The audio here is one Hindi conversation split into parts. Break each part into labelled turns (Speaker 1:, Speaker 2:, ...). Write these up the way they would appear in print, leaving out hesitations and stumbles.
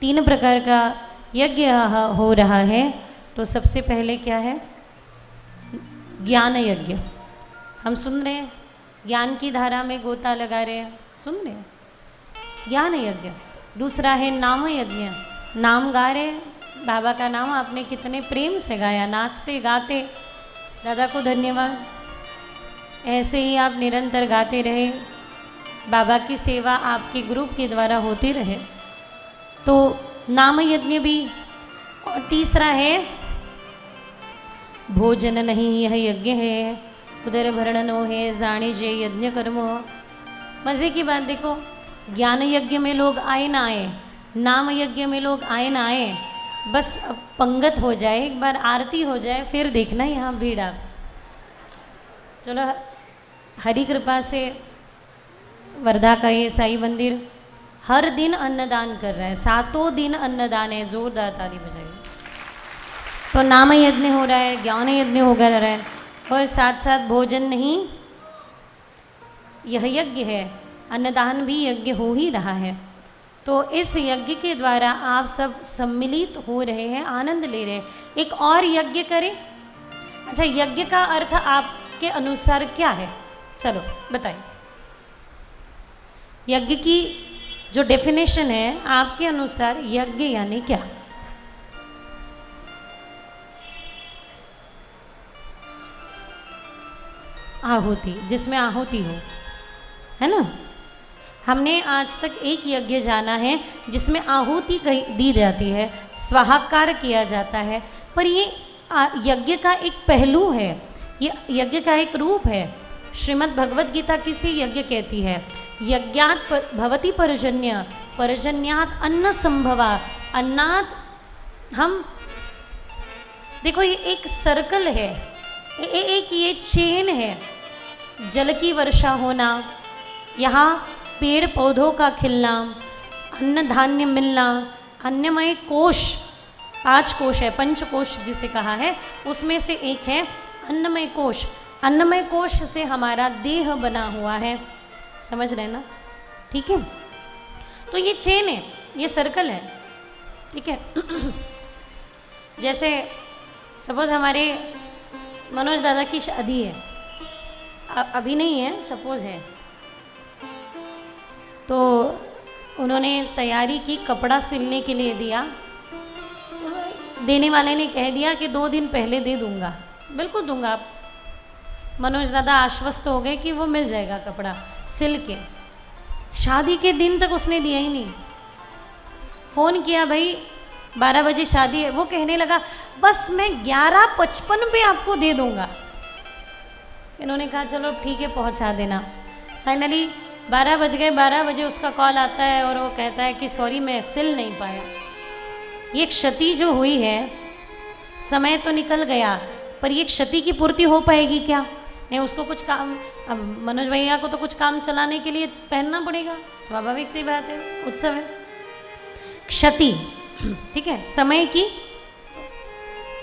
Speaker 1: तीन प्रकार का यज्ञ हो रहा है। तो सबसे पहले क्या है? ज्ञान यज्ञ। हम सुन रहे हैं, ज्ञान की धारा में गोता लगा रहे हैं, सुन रहे हैं, ज्ञान यज्ञ। दूसरा है नाम यज्ञ, नाम गा रहे हैं, बाबा का नाम आपने कितने प्रेम से गाया, नाचते गाते। दादा को धन्यवाद। ऐसे ही आप निरंतर गाते रहे, बाबा की सेवा आपके ग्रुप के द्वारा होती रहे। तो नाम यज्ञ भी। और तीसरा है भोजन नहीं, यह यज्ञ है, उदर भरणनो है, जाने जे यज्ञ कर्मो। मज़े की बात देखो, ज्ञान यज्ञ में लोग आए ना आए, नाम यज्ञ में लोग आए ना आए, बस अब पंगत हो जाए, एक बार आरती हो जाए, फिर देखना यहाँ भीड़ आप। चलो, हरी कृपा से वर्धा का ये साईं मंदिर हर दिन अन्नदान कर रहा है, 7 दिन अन्नदान है, जोरदार ताली बजाइए। तो नाम यज्ञ हो रहा है, ज्ञान यज्ञ हो रहा है, और साथ साथ भोजन नहीं, यह यज्ञ है, अन्नदान भी यज्ञ हो ही रहा है। तो इस यज्ञ के द्वारा आप सब सम्मिलित हो रहे हैं, आनंद ले रहे हैं। एक और यज्ञ करें। अच्छा, यज्ञ का अर्थ आपके अनुसार क्या है? चलो बताइए, यज्ञ की जो डेफिनेशन है आपके अनुसार यज्ञ यानी क्या? आहुति, जिसमें आहुति हो, है ना। हमने आज तक एक यज्ञ जाना है जिसमें आहुति दी जाती है, स्वाहाकार किया जाता है, पर ये यज्ञ का एक पहलू है, ये यज्ञ का एक रूप है। श्रीमद् भगवद गीता किसे यज्ञ कहती है? यज्ञात भवति पर्जन्य, पर्जन्यात अन्न संभवा, अन्नात हम देखो, ये एक सर्कल है, एक ये चेन है। जल की वर्षा होना, यहाँ पेड़ पौधों का खिलना, अन्न धान्य मिलना, अन्नमय कोश, 5 कोश है, पंचकोश जिसे कहा है, उसमें से एक है अन्नमय कोश। अन्नमय कोश से हमारा देह बना हुआ है, समझ रहे ना? ठीक है। तो ये चेन है, ये सर्कल है, ठीक है। जैसे सपोज हमारे मनोज दादा की शादी है, अभी नहीं है, सपोज है, तो उन्होंने तैयारी की, कपड़ा सिलने के लिए दिया, देने वाले ने कह दिया कि 2 दिन पहले दे दूंगा। बिल्कुल दूंगा। आप मनोज दादा आश्वस्त हो गए कि वो मिल जाएगा कपड़ा सिल के। शादी के दिन तक उसने दिया ही नहीं। फ़ोन किया, भाई 12 बजे शादी है, वो कहने लगा बस मैं 11:55 पे आपको दे दूंगा। इन्होंने कहा चलो ठीक है, पहुंचा देना। फाइनली 12 बज गए, 12 बजे उसका कॉल आता है और वो कहता है कि सॉरी मैं सिल नहीं पाया। ये क्षति जो हुई है, समय तो निकल गया, पर ये क्षति की पूर्ति हो पाएगी क्या? नहीं, उसको कुछ काम, अब मनोज भैया को तो कुछ काम चलाने के लिए पहनना पड़ेगा, स्वाभाविक सी बात है, उत्सव है। क्षति, ठीक है, समय की।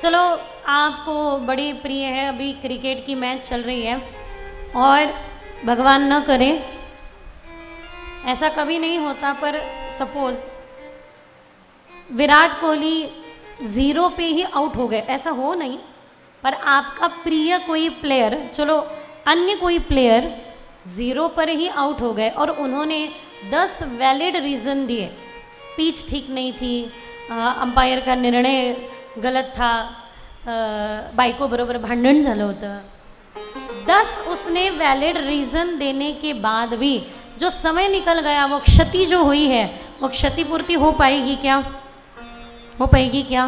Speaker 1: चलो, आपको बड़ी प्रिय है, अभी क्रिकेट की मैच चल रही है, और भगवान न करे ऐसा कभी नहीं होता, पर सपोज विराट कोहली 0 पे ही आउट हो गए, ऐसा हो नहीं, पर आपका प्रिय कोई प्लेयर, चलो अन्य कोई प्लेयर 0 पर ही आउट हो गए और उन्होंने 10 वैलिड रीज़न दिए। पिच ठीक नहीं थी, अंपायर का निर्णय गलत था, बायको बरोबर भांडण झालं होतं, 10 उसने वैलिड रीज़न देने के बाद भी जो समय निकल गया, वो क्षति जो हुई है, वो क्षतिपूर्ति हो पाएगी क्या? हो पाएगी क्या?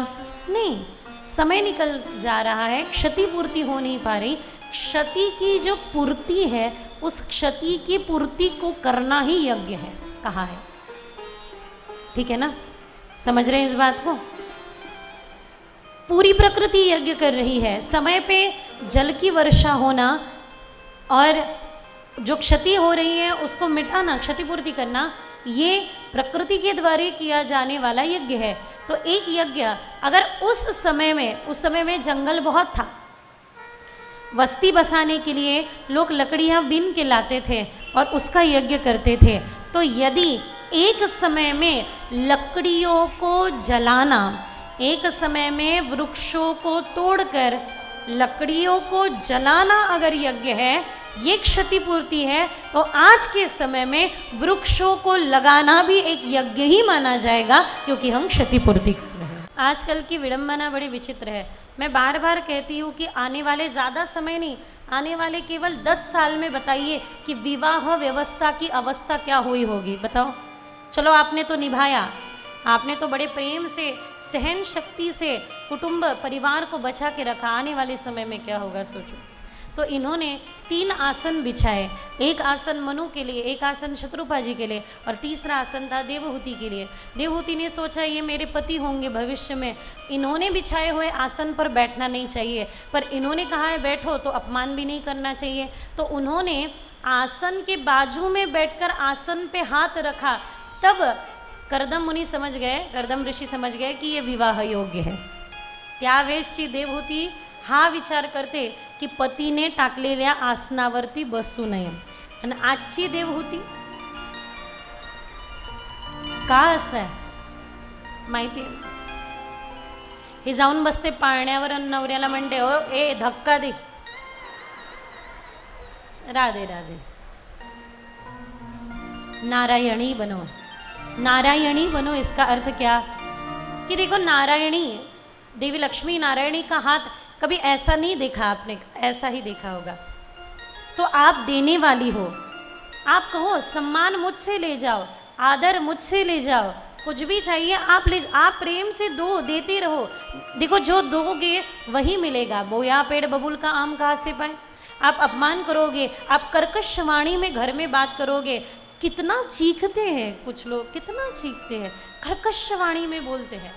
Speaker 1: नहीं, समय निकल जा रहा है, क्षतिपूर्ति हो नहीं पा रही। क्षति की जो पूर्ति है, उस क्षति की पूर्ति को करना ही यज्ञ है, कहा है। ठीक है ना? समझ रहे हैं इस बात को? पूरी प्रकृति यज्ञ कर रही है। समय पे जल की वर्षा होना और जो क्षति हो रही है उसको मिटाना, क्षतिपूर्ति करना, ये प्रकृति के द्वारा किया जाने वाला यज्ञ है। तो एक यज्ञ, अगर उस समय में जंगल बहुत था, बस्ती बसाने के लिए लोग लकड़ियां बीन के लाते थे और उसका यज्ञ करते थे, तो यदि एक समय में लकड़ियों को जलाना, एक समय में वृक्षों को तोड़कर लकड़ियों को जलाना अगर यज्ञ है, ये क्षतिपूर्ति है, तो आज के समय में वृक्षों को लगाना भी एक यज्ञ ही माना जाएगा, क्योंकि हम क्षतिपूर्ति कर रहे हैं। आजकल की विडंबना बड़ी विचित्र है। मैं बार बार कहती हूँ कि आने वाले ज़्यादा समय नहीं, आने वाले केवल 10 साल में बताइए कि विवाह व्यवस्था की अवस्था क्या हुई होगी। बताओ, चलो आपने तो निभाया, आपने तो बड़े प्रेम से, सहन शक्ति से कुटुंब परिवार को बचा के रखा, आने वाले समय में क्या होगा सोचो। तो इन्होंने 3 आसन बिछाए, एक आसन मनु के लिए, एक आसन शत्रुपा जी के लिए, और तीसरा आसन था देवहूति के लिए। देवहूति ने सोचा ये मेरे पति होंगे भविष्य में, इन्होंने बिछाए हुए आसन पर बैठना नहीं चाहिए, पर इन्होंने कहा है बैठो, तो अपमान भी नहीं करना चाहिए। तो उन्होंने आसन के बाजू में बैठकर आसन पे हाथ रखा। तब कर्दम मुनि समझ गए, कर्दम ऋषि समझ गए कि ये विवाह योग्य है। त्यावेळेसची देवहूती हा विचार करते की पतीने टाकलेल्या आसनावरती बसू नये, आणि आजची देवहूती का असताय माहिती आहे, हे जाऊन बसते पाळण्यावर आणि नवऱ्याला म्हणते हो ए धक्का दे, राधे राधे, नारायणी बनो, नारायणी बनो। इसका अर्थ क्या कि देखो, नारायणी देवी लक्ष्मी नारायणी का हाथ कभी ऐसा नहीं देखा आपने, ऐसा ही देखा होगा। तो आप देने वाली हो, आप कहो सम्मान मुझसे ले जाओ, आदर मुझसे ले जाओ, कुछ भी चाहिए आप ले, आप प्रेम से दो, देते रहो। देखो जो दोगे वही मिलेगा। बोया पेड़ बबूल का आम कहाँ से पाए। आप अपमान करोगे, आप कर्कश वाणी में घर में बात करोगे, कितना चीखते हैं कुछ लोग, कितना चीखते हैं, कर्कश वाणी में बोलते हैं।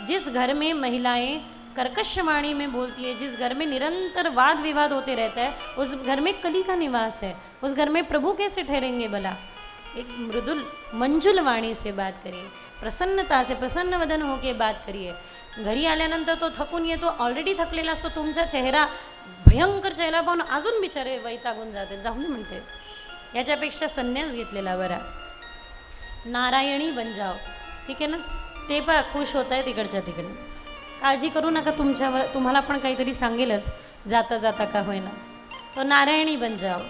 Speaker 1: जिस घर में महिलाएं कर्कश वाणी में बोलती है, जिस घर में निरंतर वाद विवाद होते रहता है, उस घर में कली का निवास है, उस घर में प्रभु कैसे ठहरेंगे भला। एक मृदुल मंजुल वाणी से बात करिए, प्रसन्नता से, प्रसन्न वदन होके बात करिए। घरी आल्यानंतर तो थकून येतो, ऑलरेडी थकलेला असतो, तुमचा चेहरा भयंकर चेहरा पाहून अजून बिचारे वैतागून जाते, जाऊन म्हणते याच्यापेक्षा संन्यास घेतलेला बरा, नारायणी बन जाओ, ठीक आहे ना। ते पहा खुश होत आहे तिकडच्या तिकडे, काळजी करू नका, तुम्हाला पण काहीतरी सांगेलच जाता जाता का होईना, तो नारायणी बन जाओ।